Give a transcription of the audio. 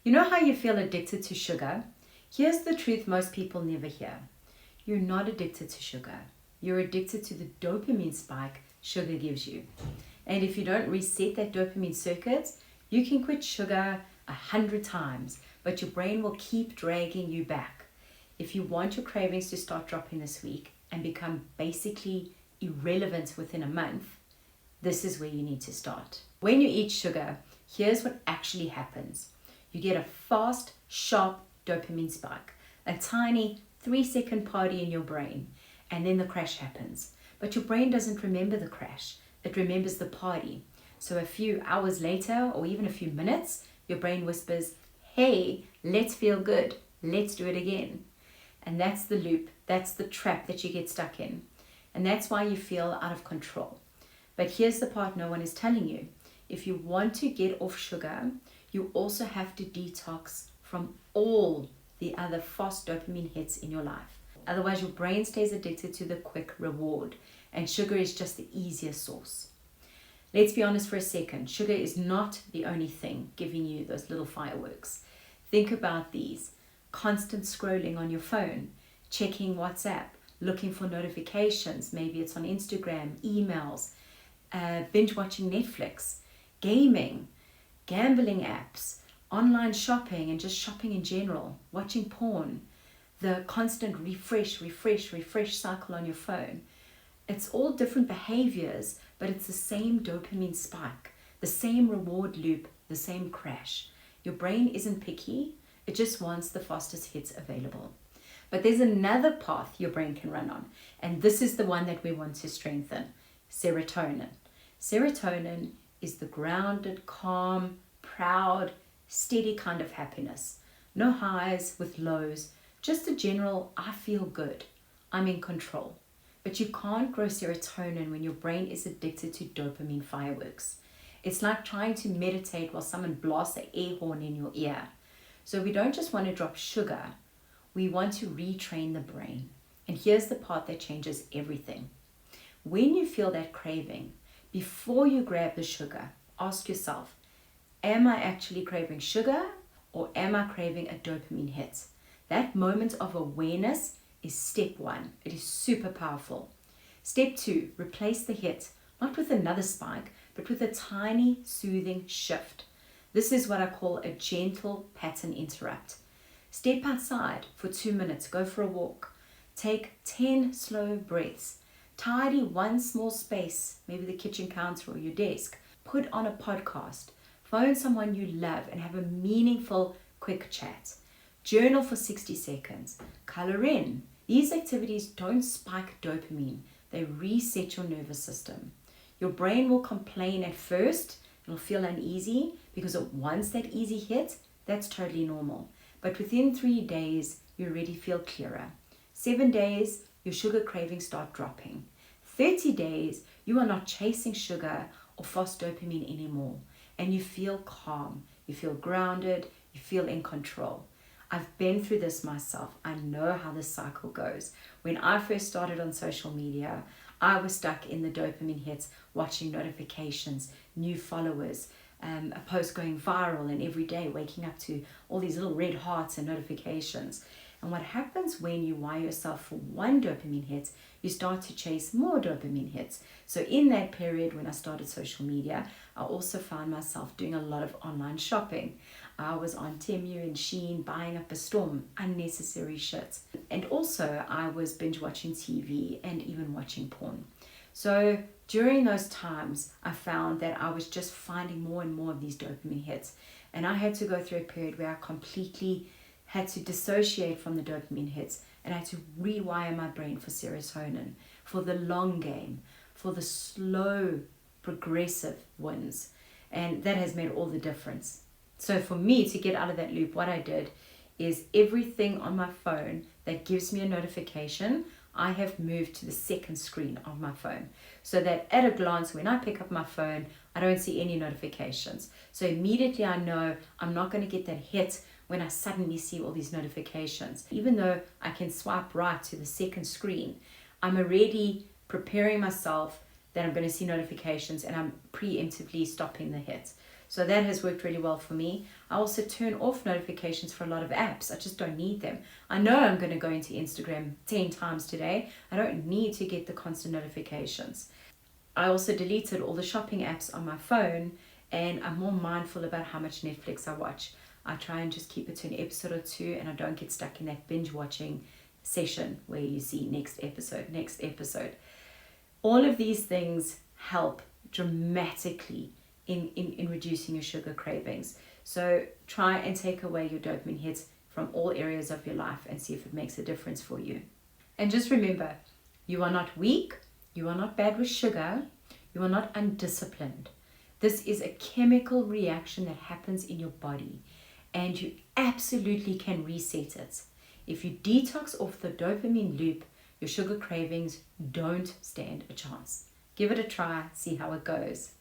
You know how you feel addicted to sugar? Here's the truth most people never hear. You're not addicted to sugar. You're addicted to the dopamine spike sugar gives you. And if you don't reset that dopamine circuit, you can quit sugar 100 times, but your brain will keep dragging you back. If you want your cravings to start dropping this week and become basically irrelevant within a month, this is where you need to start. When you eat sugar, here's what actually happens. You get a fast, sharp dopamine spike, a tiny 3-second party in your brain, and then the crash happens. But your brain doesn't remember the crash, it remembers the party. So a few hours later, or even a few minutes, your brain whispers, hey, let's feel good, let's do it again. And that's the loop, that's the trap that you get stuck in. And that's why you feel out of control. But here's the part no one is telling you. If you want to get off sugar, you also have to detox from all the other fast dopamine hits in your life. Otherwise, your brain stays addicted to the quick reward, and sugar is just the easiest source. Let's be honest for a second. Sugar is not the only thing giving you those little fireworks. Think about these. Constant scrolling on your phone, checking WhatsApp, looking for notifications, maybe it's on Instagram, emails, binge watching Netflix, gaming, gambling apps, online shopping and just shopping in general, watching porn, the constant refresh cycle on your phone. It's all different behaviors, but it's the same dopamine spike, the same reward loop, the same crash. Your brain isn't picky, it just wants the fastest hits available. But there's another path your brain can run on, and this is the one that we want to strengthen, serotonin. Serotonin is the grounded, calm, proud, steady kind of happiness. No highs with lows, just a general, I feel good, I'm in control. But you can't grow serotonin when your brain is addicted to dopamine fireworks. It's like trying to meditate while someone blasts an air horn in your ear. So we don't just want to drop sugar, we want to retrain the brain. And here's the part that changes everything. When you feel that craving, before you grab the sugar, ask yourself, am I actually craving sugar or am I craving a dopamine hit? That moment of awareness is step 1. It is super powerful. Step 2, replace the hit, not with another spike, but with a tiny soothing shift. This is what I call a gentle pattern interrupt. Step outside for 2 minutes, go for a walk. Take 10 slow breaths. Tidy one small space, maybe the kitchen counter or your desk. Put on a podcast. Phone someone you love and have a meaningful, quick chat. Journal for 60 seconds. Color in. These activities don't spike dopamine. They reset your nervous system. Your brain will complain at first. It'll feel uneasy because it wants that easy hit. That's totally normal. But within 3 days, you already feel clearer. 7 days, your sugar cravings start dropping. 30 days, you are not chasing sugar or fast dopamine anymore. And you feel calm, you feel grounded, you feel in control. I've been through this myself. I know how this cycle goes. When I first started on social media, I was stuck in the dopamine hits, watching notifications, new followers, a post going viral, and every day waking up to all these little red hearts and notifications. And what happens when you wire yourself for one dopamine hit, you start to chase more dopamine hits. So in that period when I started social media, I also found myself doing a lot of online shopping. I was on Temu and Shein buying up a storm, unnecessary shit. And also I was binge watching TV and even watching porn. So during those times, I found that I was just finding more and more of these dopamine hits. And I had to go through a period where I completely had to dissociate from the dopamine hits and I had to rewire my brain for serotonin, for the long game, for the slow, progressive wins. And that has made all the difference. So for me to get out of that loop, what I did is everything on my phone that gives me a notification, I have moved to the second screen of my phone. So that at a glance, when I pick up my phone, I don't see any notifications. So immediately I know I'm not going to get that hit when I suddenly see all these notifications. Even though I can swipe right to the second screen, I'm already preparing myself that I'm going to see notifications and I'm preemptively stopping the hits. So that has worked really well for me. I also turn off notifications for a lot of apps. I just don't need them. I know I'm going to go into Instagram 10 times today. I don't need to get the constant notifications. I also deleted all the shopping apps on my phone, and I'm more mindful about how much Netflix I watch. I try and just keep it to an episode or two, and I don't get stuck in that binge watching session where you see next episode. All of these things help dramatically in reducing your sugar cravings. So try and take away your dopamine hits from all areas of your life and see if it makes a difference for you. And just remember, you are not weak, you are not bad with sugar, you are not undisciplined. This is a chemical reaction that happens in your body, and you absolutely can reset it. If you detox off the dopamine loop, your sugar cravings don't stand a chance. Give it a try, see how it goes.